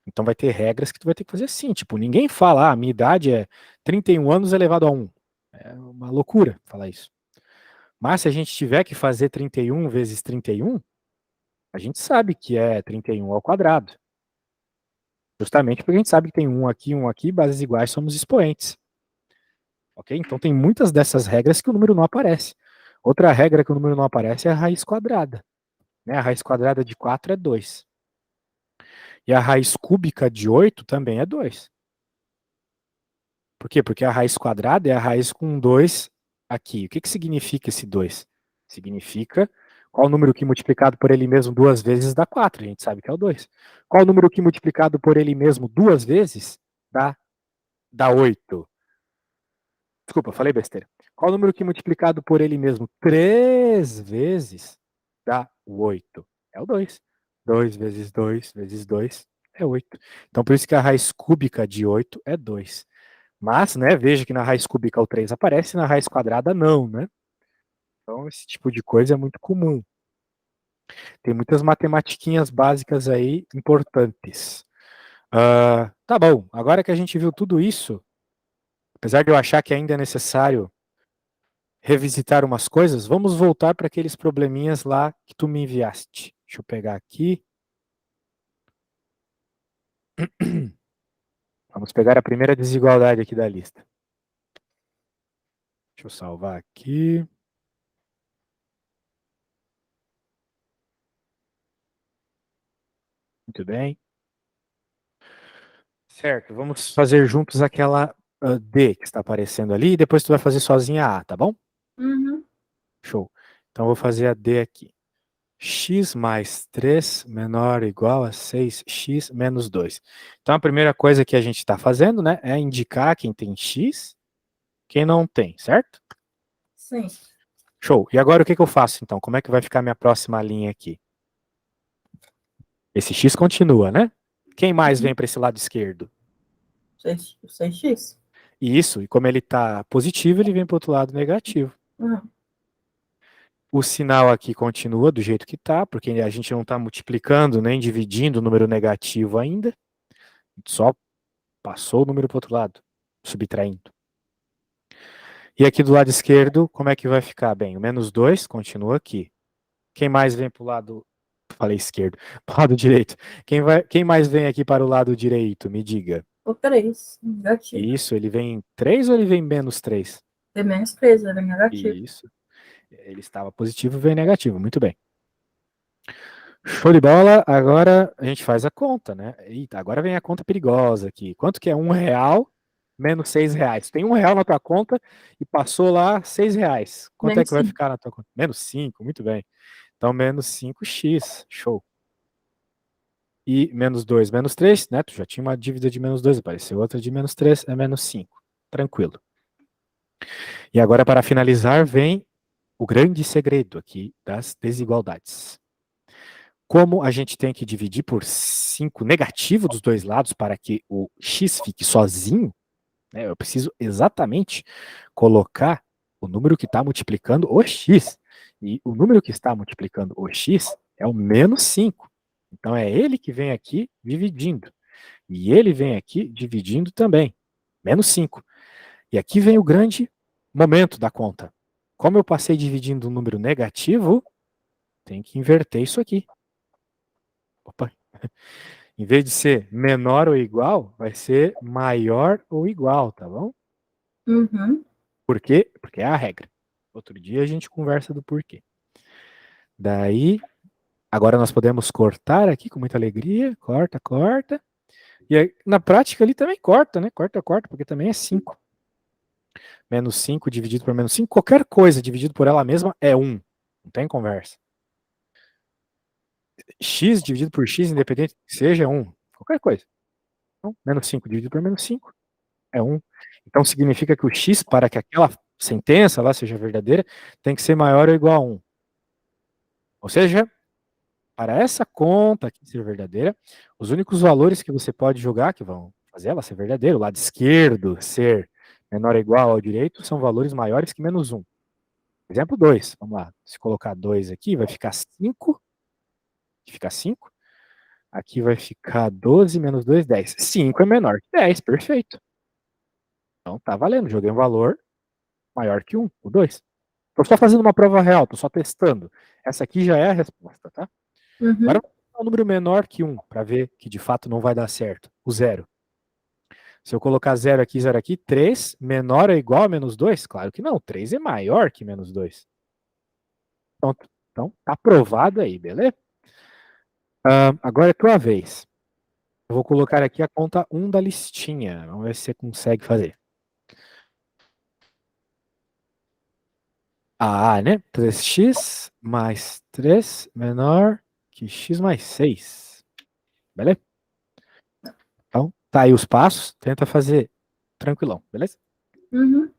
Então, vai ter regras que tu vai ter que fazer assim. Tipo, ninguém fala, minha idade é 31 anos elevado a 1. É uma loucura falar isso. Mas se a gente tiver que fazer 31 vezes 31, a gente sabe que é 31 ao quadrado. Justamente porque a gente sabe que tem um aqui, bases iguais somos expoentes. Ok? Então tem muitas dessas regras que o número não aparece. Outra regra que o número não aparece é a raiz quadrada. Né? A raiz quadrada de 4 é 2. E a raiz cúbica de 8 também é 2. Por quê? Porque a raiz quadrada é a raiz com 2 aqui. O que, que significa esse 2? Significa qual o número que multiplicado por ele mesmo duas vezes dá 4. A gente sabe que é o 2. Qual o número que multiplicado por ele mesmo duas vezes dá 8? Desculpa, falei besteira. Qual o número que multiplicado por ele mesmo 3 vezes dá o 8? É o 2. 2 vezes 2 vezes 2 é 8. Então, por isso que a raiz cúbica de 8 é 2. Mas, né, veja que na raiz cúbica o 3 aparece, na raiz quadrada não, né? Então, esse tipo de coisa é muito comum. Tem muitas matematiquinhas básicas aí importantes. Tá bom, agora que a gente viu tudo isso, apesar de eu achar que ainda é necessário revisitar umas coisas, vamos voltar para aqueles probleminhas lá que tu me enviaste. Deixa eu pegar aqui. Vamos pegar a primeira desigualdade aqui da lista. Deixa eu salvar aqui. Muito bem. Certo, vamos fazer juntos aquela D que está aparecendo ali, e depois tu vai fazer sozinha a A, tá bom? Uhum. Show. Então, eu vou fazer a D aqui. X mais 3 menor ou igual a 6x menos 2. Então, a primeira coisa que a gente está fazendo, né, é indicar quem tem x, quem não tem, certo? Sim. Show. E agora o que que eu faço, então? Como é que vai ficar a minha próxima linha aqui? Esse x continua, né? Quem mais vem para esse lado esquerdo? 6x. Isso, e como ele está positivo, ele vem para o outro lado negativo. Uhum. O sinal aqui continua do jeito que está, porque a gente não está multiplicando nem dividindo o número negativo ainda. A gente só passou o número para o outro lado, subtraindo. E aqui do lado esquerdo, como é que vai ficar? Bem, o menos 2 continua aqui. Quem mais vem para o lado... Falei esquerdo. Para o lado direito. Quem mais vem aqui para o lado direito? Me diga. O 3, negativo. Isso, ele vem 3 ou ele vem menos 3? Tem menos 3, é negativo. Isso. Ele estava positivo e veio negativo. Muito bem. Show de bola. Agora a gente faz a conta, né? Eita, agora vem a conta perigosa aqui. Quanto que é R$ 1 menos R$ 6? Tem R$ 1 na tua conta e passou lá R$ 6. Quanto é Menos que vai 5. ficar na tua conta? -5, muito bem. Então, -5x. Show. E -2, -3, né? Tu já tinha uma dívida de -2, apareceu outra de -3, é -5. Tranquilo. E agora, para finalizar, vem o grande segredo aqui das desigualdades. Como a gente tem que dividir por 5 negativo dos dois lados para que o x fique sozinho, né, eu preciso exatamente colocar o número que está multiplicando o x. E o número que está multiplicando o x é o -5. Então é ele que vem aqui dividindo. E ele vem aqui dividindo também. -5. E aqui vem o grande momento da conta. Como eu passei dividindo um número negativo, tem que inverter isso aqui. Opa. Em vez de ser menor ou igual, vai ser maior ou igual, tá bom? Uhum. Por quê? Porque é a regra. Outro dia a gente conversa do porquê. Daí, agora nós podemos cortar aqui com muita alegria. Corta, corta. E aí, na prática ali também corta, né? Corta, corta, porque também é 5. -5 dividido por -5. Qualquer coisa dividido por ela mesma é 1. Não tem conversa. X dividido por X, independente que seja, é 1. Qualquer coisa. Então, -5 dividido por -5 é 1. Então significa que o X, para que aquela sentença lá seja verdadeira, tem que ser maior ou igual a 1. Ou seja, para essa conta aqui ser verdadeira, os únicos valores que você pode jogar, que vão fazer ela ser verdadeira, o lado esquerdo ser menor ou igual ao direito, são valores maiores que -1. Exemplo 2, vamos lá. Se colocar 2 aqui, vai ficar 5. Fica 5. Aqui vai ficar 12 menos 2, 10. 5 é menor que 10, perfeito. Então tá valendo, joguei um valor maior que 1, o 2. Estou só fazendo uma prova real, estou só testando. Essa aqui já é a resposta, tá? Agora Uhum. vamos colocar um número menor que 1, para ver que de fato não vai dar certo. O 0. Se eu colocar 0 aqui, 3 menor ou igual a -2? Claro que não, 3 é maior que -2. Pronto. Então tá provado aí, beleza? Agora é tua vez. Eu vou colocar aqui a conta 1 da listinha. Vamos ver se você consegue fazer. Né? 3x mais 3 menor que x mais 6. Beleza? Então, tá aí os passos. Tenta fazer tranquilão, beleza? Uhum.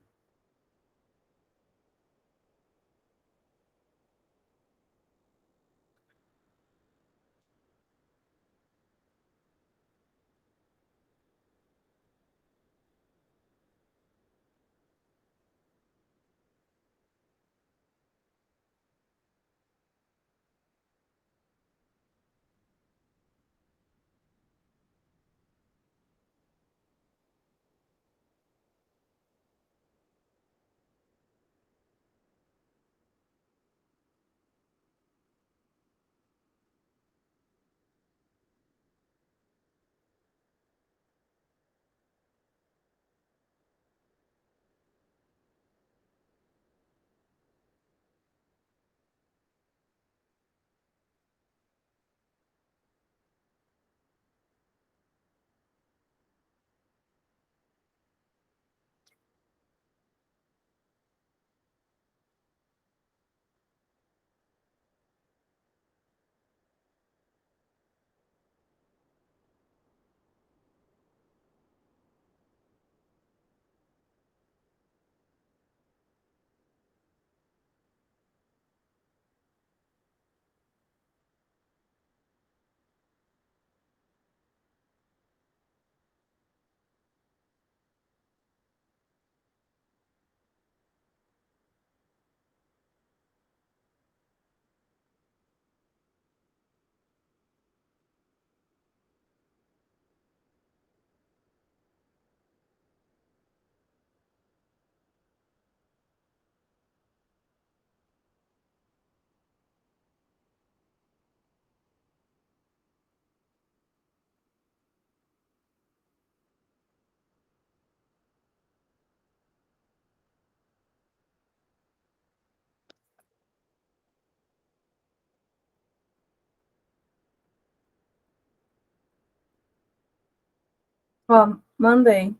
Ó, mandei.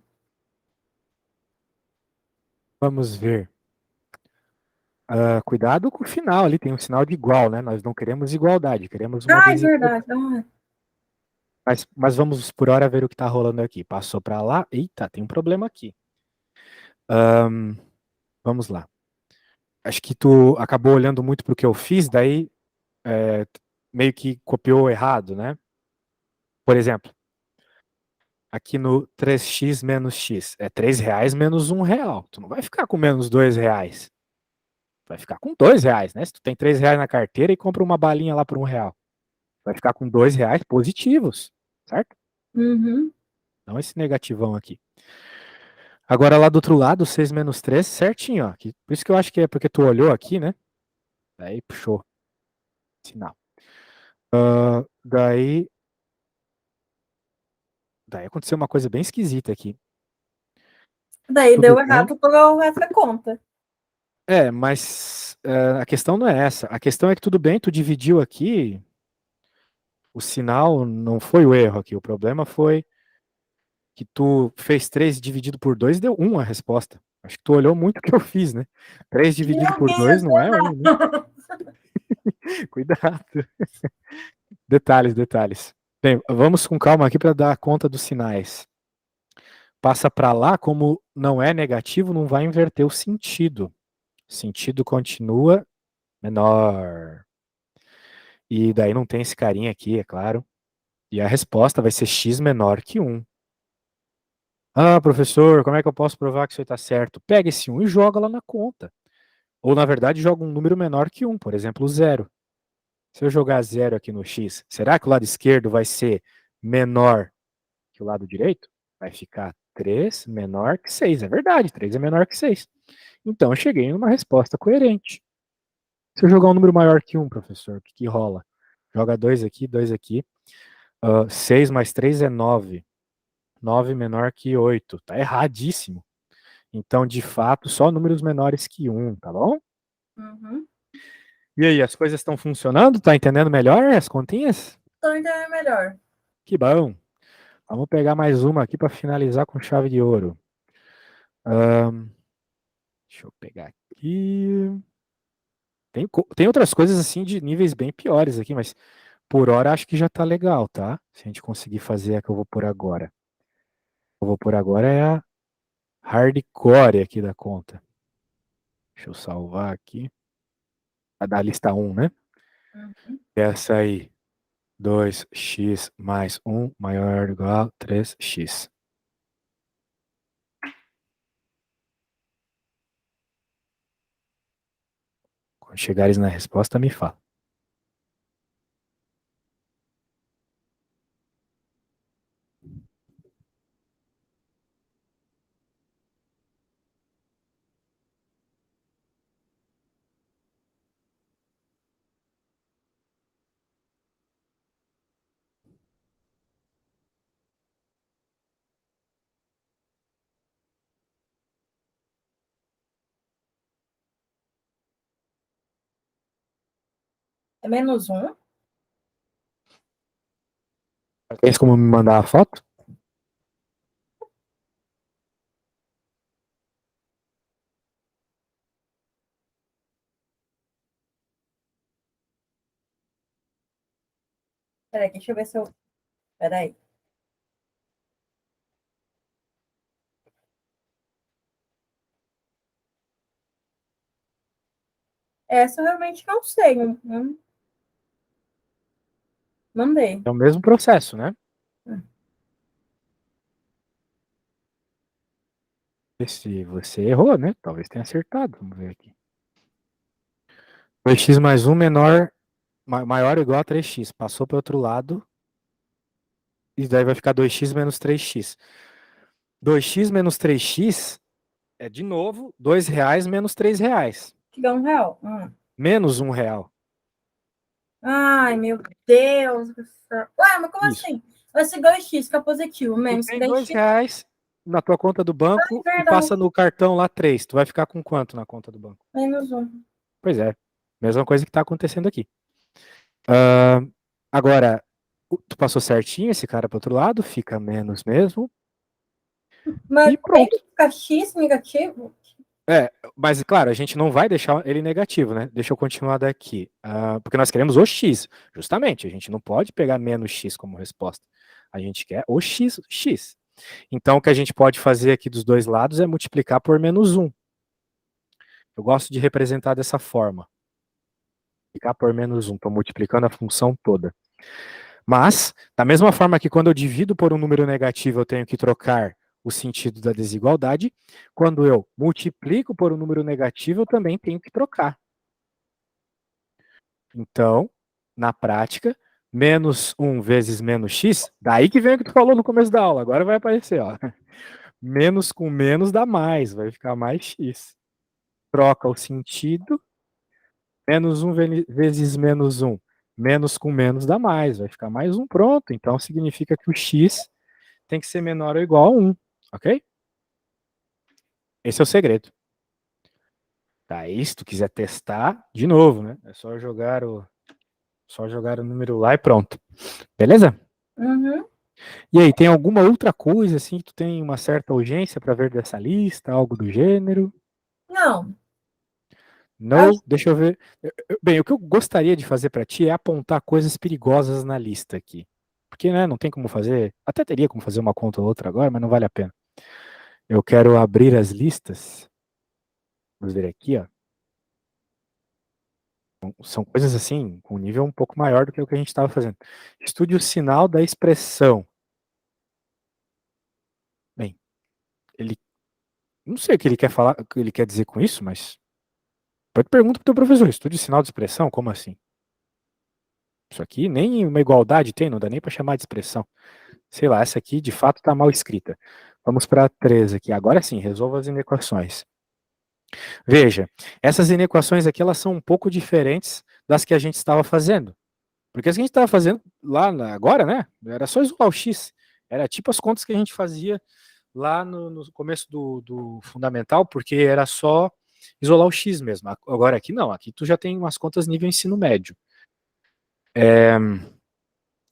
Vamos ver. Cuidado com o final ali, tem um sinal de igual, né? Nós não queremos igualdade, queremos uma Ai, desigualdade. verdade. Ai. Mas vamos por hora ver o que está rolando aqui. Passou para lá. Eita, tem um problema aqui. Vamos lá. Acho que tu acabou olhando muito para o que eu fiz, daí meio que copiou errado, né? Por exemplo, aqui no 3x menos x, é R$ 3 menos R$ 1. Tu não vai ficar com menos R$ 2. Vai ficar com R$ 2, né? Se tu tem R$ 3 na carteira e compra uma balinha lá por R$ 1. Vai ficar com R$ 2 positivos, certo? Uhum. Não esse negativão aqui. Agora lá do outro lado, 6 menos 3, certinho, ó. Por isso que eu acho que é porque tu olhou aqui, né? Daí puxou. Sinal. Daí aconteceu uma coisa bem esquisita aqui. Daí Tudo deu bem. errado pelo essa conta. Mas a questão não é essa. A questão é que tudo bem, tu dividiu aqui, o sinal não foi o erro aqui. O problema foi que tu fez 3 dividido por 2 e deu 1 a resposta. Acho que tu olhou muito o que eu fiz, né? 3 dividido por Ninguém 2 não é 1, né? errado. Cuidado. Detalhes. Bem, vamos com calma aqui para dar conta dos sinais. Passa para lá, como não é negativo, não vai inverter o sentido. O sentido continua menor. E daí não tem esse carinha aqui, é claro. E a resposta vai ser x menor que 1. Ah, professor, como é que eu posso provar que isso aí está certo? Pega esse 1 e joga lá na conta. Ou, na verdade, joga um número menor que 1, por exemplo, 0. Se eu jogar 0 aqui no x, será que o lado esquerdo vai ser menor que o lado direito? Vai ficar 3 menor que 6. É verdade, 3 é menor que 6. Então, eu cheguei numa resposta coerente. Se eu jogar um número maior que 1, professor, o que rola? Joga 2 aqui, 2 aqui. 6 mais 3 é 9. 9 menor que 8. Tá erradíssimo. Então, de fato, só números menores que 1, tá bom? Uhum. E aí, as coisas estão funcionando? Tá entendendo melhor as continhas? Tô entendendo melhor. Que bom. Vamos pegar mais uma aqui para finalizar com chave de ouro. Deixa eu pegar aqui. Tem outras coisas assim de níveis bem piores aqui, mas por hora acho que já tá legal, tá? Se a gente conseguir fazer a que eu vou por agora. Eu vou por agora é a hardcore aqui da conta. Deixa eu salvar aqui. A da lista 1, né? Uhum. Essa aí. 2x mais 1 maior ou igual a 3x. Quando chegares na resposta, me fala. É -1? Tem como me mandar a foto? Peraí, deixa eu ver se eu. Peraí. Essa eu realmente não sei. Mandei. É o mesmo processo, né? Se você errou, né? Talvez tenha acertado. Vamos ver aqui. 2x mais 1 maior ou igual a 3x. Passou para o outro lado. E daí vai ficar 2x menos 3x. 2x menos 3x é, de novo, R$ 2 menos R$ 3. Tiver R$ 1. Menos R$ 1. Ai, meu Deus do céu. Ué, mas como Isso. assim? Vai ser 2x, que é positivo, Tu menos tem R$ 2 3x. na tua conta do banco e Verdade, passa no cartão lá 3. Tu vai ficar com quanto na conta do banco? -1. Pois é. Mesma coisa que está acontecendo aqui. Agora, tu passou certinho esse cara para outro lado, fica menos mesmo. Mas e pronto. fica x negativo? Mas claro, a gente não vai deixar ele negativo, né? Deixa eu continuar daqui. Porque nós queremos o x, justamente. A gente não pode pegar menos x como resposta. A gente quer o x. Então, o que a gente pode fazer aqui dos dois lados é multiplicar por menos 1. Eu gosto de representar dessa forma. Multiplicar por menos 1. Estou multiplicando a função toda. Mas, da mesma forma que quando eu divido por um número negativo, eu tenho que trocar o sentido da desigualdade, quando eu multiplico por um número negativo, eu também tenho que trocar. Então, na prática, menos 1 vezes menos x, daí que vem o que tu falou no começo da aula, agora vai aparecer, ó. Menos com menos dá mais, vai ficar mais x. Troca o sentido, menos 1 vezes menos 1, menos com menos dá mais, vai ficar mais 1, pronto. Então, significa que o x tem que ser menor ou igual a 1, ok? Esse é o segredo. Daí, se tu quiser testar, de novo, né? É só jogar o número lá e pronto. Beleza? Uhum. E aí, tem alguma outra coisa assim que tu tem uma certa urgência para ver dessa lista, algo do gênero? Não. Não, deixa eu ver. Bem, o que eu gostaria de fazer para ti é apontar coisas perigosas na lista aqui. Porque, né, não tem como fazer, até teria como fazer uma conta ou outra agora, mas não vale a pena. Eu quero abrir as listas. Vamos ver aqui, ó. São coisas assim, com um nível um pouco maior do que o que a gente estava fazendo. Estude o sinal da expressão. Bem, ele não sei o que ele quer falar, o que ele quer dizer com isso, mas depois pergunta pro teu professor, estude sinal de expressão, como assim? Isso aqui nem uma igualdade tem, não dá nem para chamar de expressão. Sei lá, essa aqui de fato está mal escrita. Vamos para a 3 aqui. Agora sim, resolva as inequações. Veja, essas inequações aqui elas são um pouco diferentes das que a gente estava fazendo. Porque as que a gente estava fazendo lá agora, né? Era só isolar o x. Era tipo as contas que a gente fazia lá no começo do fundamental, porque era só isolar o x mesmo. Agora aqui não, aqui tu já tem umas contas nível ensino médio.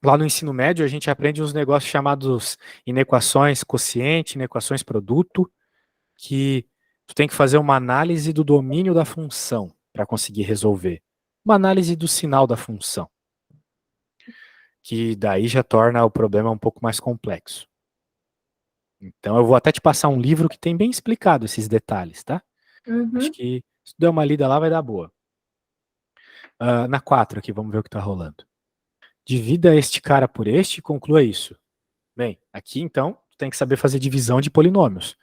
Lá no ensino médio a gente aprende uns negócios chamados inequações quociente, inequações produto, que tu tem que fazer uma análise do domínio da função para conseguir resolver. Uma análise do sinal da função, que daí já torna o problema um pouco mais complexo. Então eu vou até te passar um livro que tem bem explicado esses detalhes, tá? Acho Uhum. que se tu der uma lida lá vai dar boa. Na 4 aqui, vamos ver o que está rolando. Divida este cara por este e conclua isso. Bem, aqui então, tu tem que saber fazer divisão de polinômios.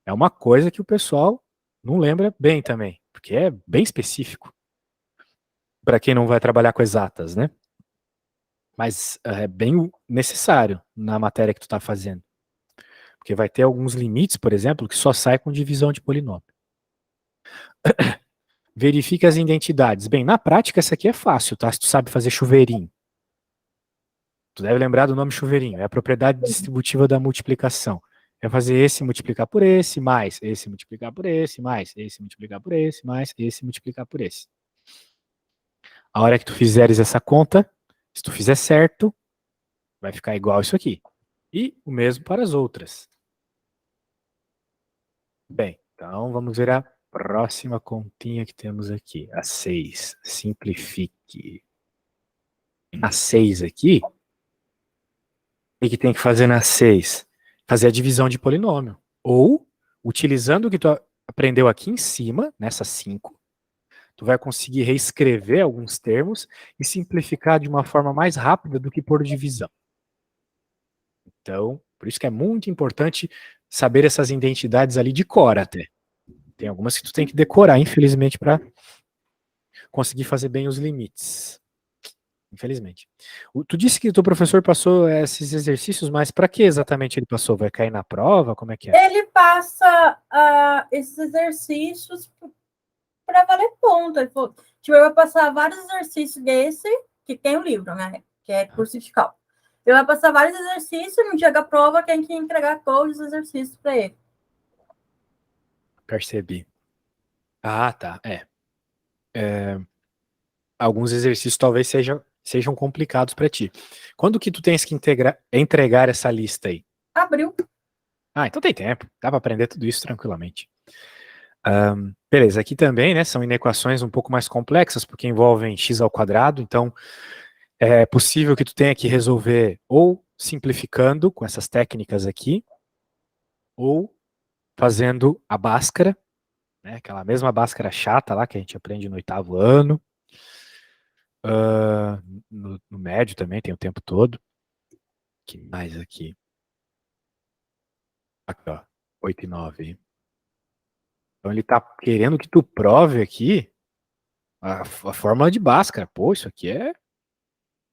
É uma coisa que o pessoal não lembra bem também, porque é bem específico para quem não vai trabalhar com exatas, né? Mas é bem necessário na matéria que tu está fazendo. Porque vai ter alguns limites, por exemplo, que só sai com divisão de polinômio. Verifique as identidades. Bem, na prática, essa aqui é fácil, tá? Se tu sabe fazer chuveirinho. Tu deve lembrar do nome chuveirinho. É a propriedade distributiva da multiplicação. É fazer esse multiplicar por esse, mais esse multiplicar por esse, mais esse multiplicar por esse, mais esse multiplicar por esse. A hora que tu fizeres essa conta, se tu fizer certo, vai ficar igual isso aqui. E o mesmo para as outras. Bem, então vamos ver a próxima continha que temos aqui. A 6. Simplifique. A 6 aqui, o que tem que fazer na 6? Fazer a divisão de polinômio. Ou, utilizando o que tu aprendeu aqui em cima, nessa 5, tu vai conseguir reescrever alguns termos e simplificar de uma forma mais rápida do que por divisão. Então, por isso que é muito importante saber essas identidades ali de cor até. Tem algumas que tu tem que decorar, infelizmente, para conseguir fazer bem os limites. Infelizmente. Tu disse que o teu professor passou esses exercícios, mas para que exatamente ele passou? Vai cair na prova? Como é que é? Ele passa esses exercícios para valer ponto. Ele falou, tipo, eu vou passar vários exercícios desse, que tem o livro, né? Que é curso de cálculo. Eu vou passar vários exercícios, no dia da prova tem que entregar todos os exercícios para ele. Percebi. Ah, tá. Alguns exercícios talvez sejam complicados para ti. Quando que tu tens que entregar essa lista aí? Abriu. Ah, então tem tempo. Dá para aprender tudo isso tranquilamente. Beleza, aqui também, né, são inequações um pouco mais complexas, porque envolvem x ao quadrado, então é possível que tu tenha que resolver ou simplificando com essas técnicas aqui, ou fazendo a Bhaskara, né, aquela mesma Bhaskara chata lá que a gente aprende no 8º ano, no médio também tem o tempo todo. Que mais aqui? Aqui, ó, 8 e 9. Então ele tá querendo que tu prove aqui a fórmula de Bhaskara. Pô, isso aqui é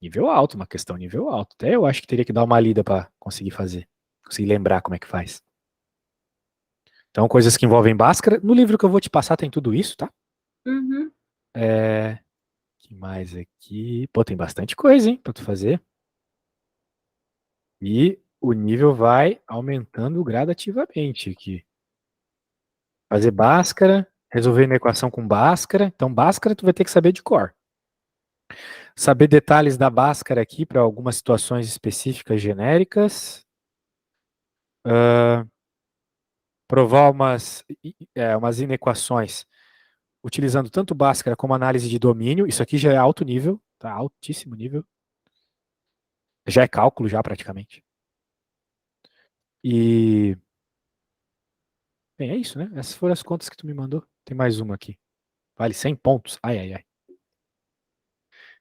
nível alto, uma questão nível alto. Até eu acho que teria que dar uma lida para conseguir fazer, conseguir lembrar como é que faz. Então, coisas que envolvem Bhaskara. No livro que eu vou te passar tem tudo isso, tá? Uhum. Que mais aqui? Pô, tem bastante coisa, hein, pra tu fazer. E o nível vai aumentando gradativamente aqui. Fazer Bhaskara, resolver uma equação com Bhaskara. Então, Bhaskara tu vai ter que saber de cor. Saber detalhes da Bhaskara aqui para algumas situações específicas genéricas. Provar umas inequações utilizando tanto Bhaskara como análise de domínio. Isso aqui já é alto nível, tá? Altíssimo nível. Já é cálculo já praticamente. E bem, é isso, né? Essas foram as contas que tu me mandou. Tem mais uma aqui. Vale 100 pontos. Ai, ai, ai.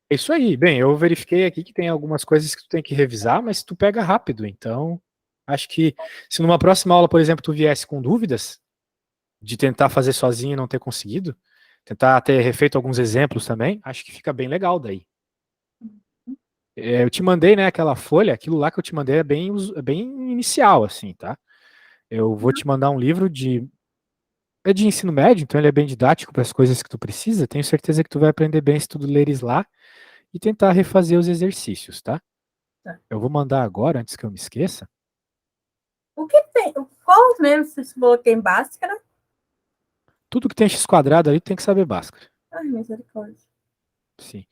É isso aí. Bem, eu verifiquei aqui que tem algumas coisas que tu tem que revisar, mas tu pega rápido. Então, acho que se numa próxima aula, por exemplo, tu viesse com dúvidas de tentar fazer sozinho e não ter conseguido, tentar ter refeito alguns exemplos também, acho que fica bem legal daí. Eu te mandei, né, aquela folha, aquilo lá que eu te mandei é bem inicial, assim, tá? Eu vou te mandar um livro é de ensino médio, então ele é bem didático para as coisas que tu precisa. Tenho certeza que tu vai aprender bem se tu leres lá e tentar refazer os exercícios, tá? Tá. Eu vou mandar agora, antes que eu me esqueça. O que tem? Qual os mesmos você falou que tem Bhaskara? Tudo que tem x quadrado ali tem que saber Bhaskara. Ai, misericórdia. Sim.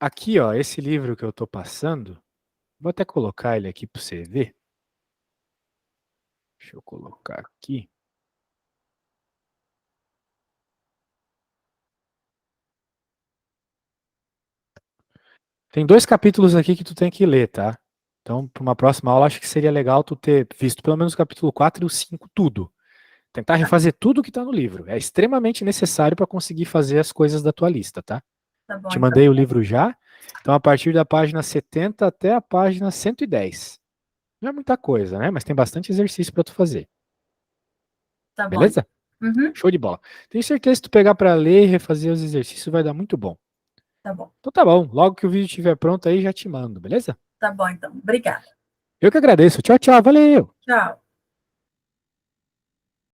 Aqui, ó, esse livro que eu tô passando, vou até colocar ele aqui para você ver. Deixa eu colocar aqui. Tem 2 capítulos aqui que tu tem que ler, tá? Então, para uma próxima aula, acho que seria legal tu ter visto pelo menos o capítulo 4 e o 5 tudo. Tentar refazer tudo que tá no livro. É extremamente necessário para conseguir fazer as coisas da tua lista, tá? Tá bom, Te então. mandei o livro já. Então, a partir da página 70 até a página 110. Não é muita coisa, né? Mas tem bastante exercício para tu fazer. Tá bom. Beleza? Uhum. Show de bola. Tenho certeza que se tu pegar para ler e refazer os exercícios vai dar muito bom. Tá bom. Então tá bom. Logo que o vídeo estiver pronto aí, já te mando, beleza? Tá bom, então. Obrigada. Eu que agradeço. Tchau, tchau. Valeu! Tchau.